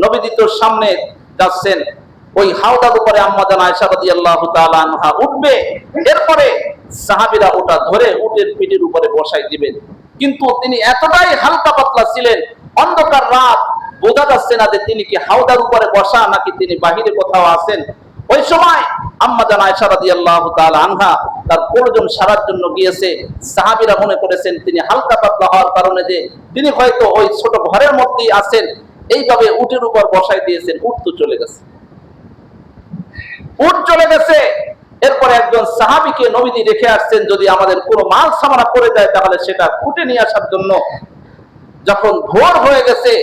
নবীজি তো সামনে যাচ্ছেন, ওই হাওদার উপরে আম্মা জান আয়েশা রাদিয়াল্লাহু তাআলা আনহা উঠবে, এরপরে সাহাবীরা ওটা ধরে উটের পিঠের উপরে বসাই দিবেন। কিন্তু তিনি এতটাই হালকা পাতলা ছিলেন, অন্ধকার রাত, বোঝা যাচ্ছে না যে তিনি কি হাওদার উপরে বসা নাকি তিনি বাহিরে কোথাও আছেন। ওই সময় আম্মা জান আয়েশা রাদিয়াল্লাহু তাআলা আনহা তার প্রয়োজন সারার জন্য গিয়েছে। সাহাবীরা মনে করেছেন তিনি হালকা পাতলা হওয়ার কারণে যে তিনি হয়তো ওই ছোট ঘরের মধ্যেই আছেন, এইভাবে উটের উপর বসাই দিয়েছেন। উট তো চলে গেছে, উট চলে গেছে। এরপরে একজন সাহাবীকে নবীজি রেখে আসছেন, যদি আমাদের কোনো মাল সামানা পড়ে যায় তাহলে সেটা উঠে নিয়ে আসার জন্য। যখন ভোর হয়ে গেছে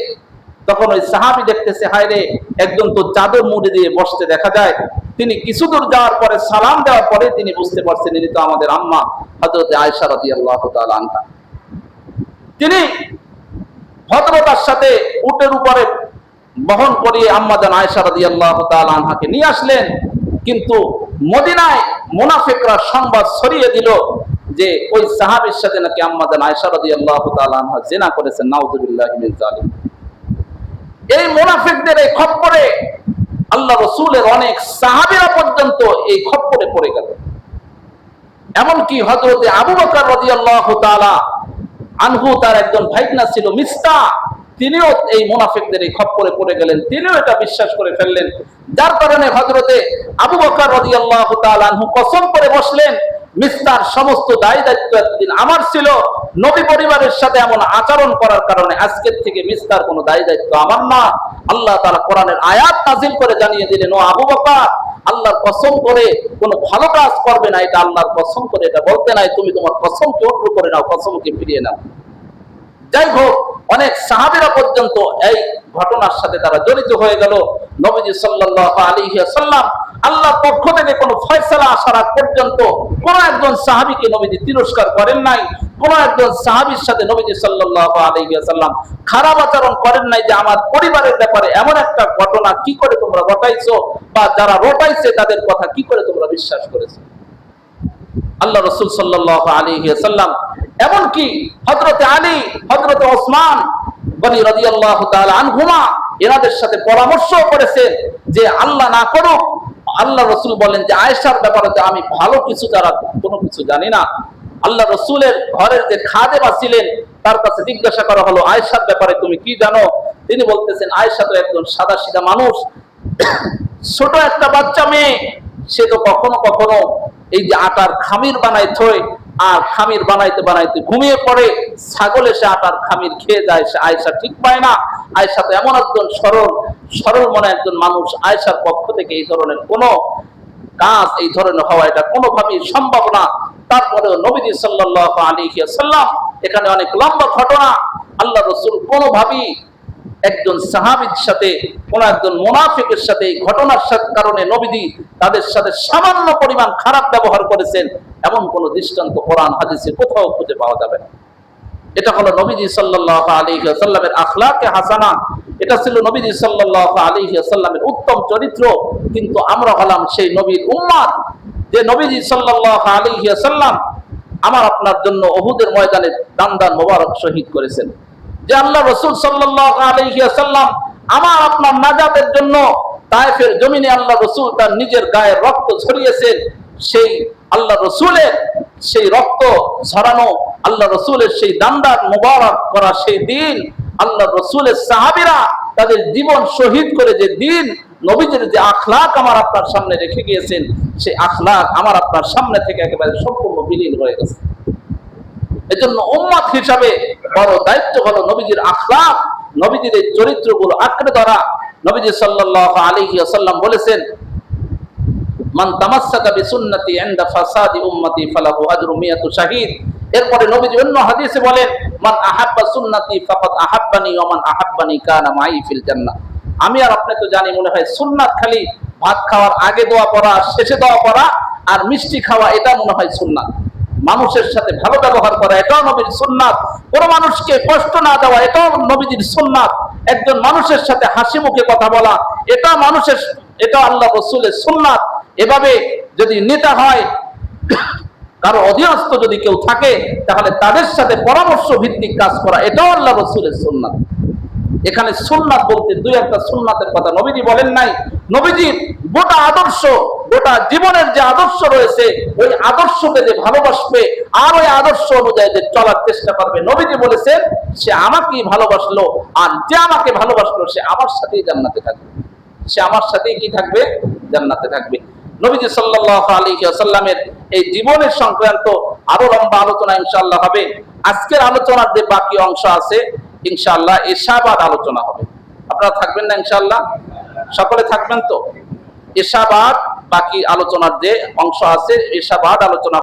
তখন ওই সাহাবী দেখতেছে, হায় রে, একজন তো চাদর মুড়ি দিয়ে বসতে দেখা যায়। তিনি কিছু দূর যাওয়ার পরে সালাম দেওয়ার পরে তিনি বুঝতে পারছেন ইনি তো আমাদের আম্মা হযরত আয়েশা রাদিয়াল্লাহু তাআলা আনহা। তিনি ভদ্রতার সাথে উটের উপরে বহন করিয়ে আম্মা জান আয়েশা রাদিয়াল্লাহু তাআলা আনহাকে নিয়ে আসলেন। কিন্তু মদিনায় মুনাফিকরা সংবাদ ছড়িয়ে দিল যে ওই সাহাবীর সাথে নাকি আম্মা জান আয়েশা রাদিয়াল্লাহু তাআলা আনহা জিনা করেছেন। নাউযুবিল্লাহি মিন যালিক। এই মুনাফিকদের এই খপ্পরে আল্লাহ রাসূলের অনেক সাহাবীরা পর্যন্ত এই খপ্পরে পড়ে গেল। এমনকি হযরত আবু বকর রাদিয়াল্লাহু তাআলা আনহু, তার একজন ভাইকনা ছিল মিস্তা, তিনিও এই মুনাফিকদের এই খপ্পরে পড়ে গেলেন। তিনিও এটা বিশ্বাস করে ফেললেন, যার কারণে হযরতে আবু বকর রাদিয়াল্লাহু তাআলা আনহু কসম করে বসলেন, মিস্তার সমস্ত দায় দায়িত্ব এতদিন আমার ছিল, নবী পরিবারের সাথে এমন আচরণ করার কারণে আজকের থেকে মিস্তার কোনো দায় দায়িত্ব আমার না। আল্লাহ তাআলা কোরআনের আয়াত নাযিল করে জানিয়ে দিলেন, ও আবু বকর, আল্লাহর কসম করে কোনো ভালো কাজ করবে না, এটা আল্লাহর কসম করে এটা বলতে নাই, তুমি তোমার কসমকে অট্ট করে নাও, কসমকে ফিরিয়ে নাও। যাই হোক, অনেক সাহাবীরা পর্যন্ত এই ঘটনার সাথে তারা জড়িত হয়ে গেল। নবীজি সাল্লাল্লাহু আলাইহি ওয়াসাল্লাম আল্লাহর পক্ষ থেকে কোনো ফয়সালা আসার আগ পর্যন্ত কোন একজন সাহাবীকে নবীজি তিরস্কার করেন নাই। কোন একজন সাহাবীর সাথে নবীজি সাল্লাল্লাহু আলাইহি ওয়াসাল্লাম খারাপ আচরণ করেন নাই যে আমার পরিবারের ব্যাপারে এমন একটা ঘটনা কি করে তোমরা ঘটাইছো, বা যারা রটাইছে তাদের কথা কি করে তোমরা বিশ্বাস করেছো। আল্লাহ রাসূল সাল্লাল্লাহু আলাইহি ওয়াসাল্লাম এমনকি হযরতে আলী, হযরতে ওসমান গনি রাদিয়াল্লাহু তাআলা আনহুমা, এনাদের সাথে পরামর্শ করেছেন যে আল্লাহ না করুক, আল্লাহ রাসূল বলেন যে আয়েশার ব্যাপারে আমি ভালো কিছু ছাড়া কোনো কিছু জানি না। আল্লাহ রাসূলের ঘরের যে খাদেমা ছিলেন তার কাছে জিজ্ঞাসা করা হলো, আয়েশার ব্যাপারে তুমি কি জানো? তিনি বলতেছেন, আয়েশা তো একজন সাদাসিধা মানুষ, ছোট একটা বাচ্চা মেয়ে, সে তো কখনো কখনো এই যে আটার খামির বানায় থয়, আর খামির বানাইতে বানাইতে ঘুমিয়ে পড়ে, ছাগল এসে আটার খামির খেয়ে যায়, সে আয়েশা ঠিক পায় না। আয়েশা তো এমন একজন সরল মনে একজন মানুষ, আয়েশার পক্ষ থেকে এই ধরনের কোনো কাজ, এই ধরনের হওয়া এটা কোনোভাবেই সম্ভব না। তারপরেও নবীজি সাল্লাল্লাহু আলাইহি ওয়াসাল্লাম, এখানে অনেক লম্বা ঘটনা, আল্লাহ রাসূল কোনোভাবেই একজন সাহাবীর সাথে কোন একজন মুনাফিকের সাথে এই ঘটনার কারণে নবীজি তাদের সাথে সামান্য পরিমাণ খারাপ ব্যবহার করেছেন এমন কোন দৃষ্টান্ত কোরআন হাদিসে কোথাও খুঁজে পাওয়া যাবে না। এটা হলো নবীজি সাল্লাল্লাহু আলাইহি ওয়াসাল্লামের আখলাকে হাসানা, এটা ছিল নবীজি সাল্লাল্লাহু আলাইহি ওয়াসাল্লামের উত্তম চরিত্র। কিন্তু আমরা হলাম সেই নবীর উম্মত যে নবীজি সাল্লাল্লাহু আলাইহি ওয়াসাল্লাম আমার আপনার জন্য উহুদের ময়দানে দান মোবারক শহীদ করেছেন, যে আল্লাহ রাসূল সাল্লাল্লাহু আলাইহি ওয়াসাল্লাম আমার আপনার নাজাতের জন্য তায়েফের জমিনে আল্লাহ রাসূল তার নিজের গায়ের রক্ত ঝরিয়েছেন। সেই আল্লাহ রাসূলের সেই রক্ত ঝরানো, আল্লাহ রাসূলের সেই দান মোবারক করা সেই দিন, আল্লাহ রাসূলের সাহাবীরা তাদের জীবন শহীদ করে যে দিন, নবীজির যে আখলাক আমার আপনার সামনে রেখে গিয়েছেন, সেই আখলাক আমার আপনার সামনে থেকে একেবারে সম্পূর্ণ বিলীন হয়ে গেছে। এজন্য উম্মত হিসাবে বড় দায়িত্ব হলো নবীজির আখলাক, নবীজির এই চরিত্রগুলো আঁকড়ে ধরা। নবীজি সাল্লাল্লাহু আলাইহি ওয়াসাল্লাম বলেছেন, মান তামাসসাকা বিসুন্নতি ইনদা ফাসাদি উম্মতি ফালাহু আজরু মিয়াতু শাহীদ। এরপরে নবীজি অন্য হাদিসে বলেন, মান আহাব্বা সুন্নতি ফাকাদ আহাব্বানি ওয়া মান আহাব্বানি কানা মাই ফিল জান্নাহ। আমি আর আপনি তো জানি মনে হয় সুন্নাত খালি ভাত খাওয়ার আগে দোয়া পড়া, শেষে দোয়া পড়া, আর মিষ্টি খাওয়া, এটা মনে হয় সুন্নাত। মানুষের সাথে ভালো ব্যবহার করা, এটাও নবীর সুন্নাত। কোন মানুষকে কষ্ট না দেওয়া, এটাও নবীজির সুন্নাত। একজন মানুষের সাথে হাসি মুখে কথা বলা, এটা আল্লাহ রাসূলের সুন্নাত। এভাবে যদি নেতা হয়, কারো অধীনস্থ যদি কেউ থাকে, তাহলে তাদের সাথে পরামর্শ ভিত্তিক কাজ করা, এটাও আল্লাহ রাসূলের সুন্নাত। এখানে সুন্নাত বলতে দুই একটা সুন্নাতের কথা নবীজি বলেন নাই। নবীজির গোটা আদর্শ, গোটা জীবনের যে আদর্শ রয়েছে, ওই আদর্শকে যে ভালোবাসবে আর ওই আদর্শ অনুযায়ী যে চলার চেষ্টা করবে, নবীজি বলেছেন সে আমাকেই ভালোবাসলো, আর যে আমাকে ভালোবাসলো সে আমার সাথেই জান্নাতে থাকবে। সে আমার সাথেই কি থাকবে? জান্নাতে থাকবে। নবীজি সাল্লাল্লাহু আলাইহি ওয়াসাল্লামের এই জীবনের সংক্রান্ত আরো লম্বা আলোচনা ইনশাআল্লাহ হবে। আজকের আলোচনার যে বাকি অংশ আছে ইনশাআল্লাহ এশাবাদ আলোচনা হবে। আপনারা থাকবেন না ইনশাআল্লাহ? সকলে থাকবেন তো? এশাবাদ বাকি আলোচনার যে অংশ আছে এশাবাদ আলোচনা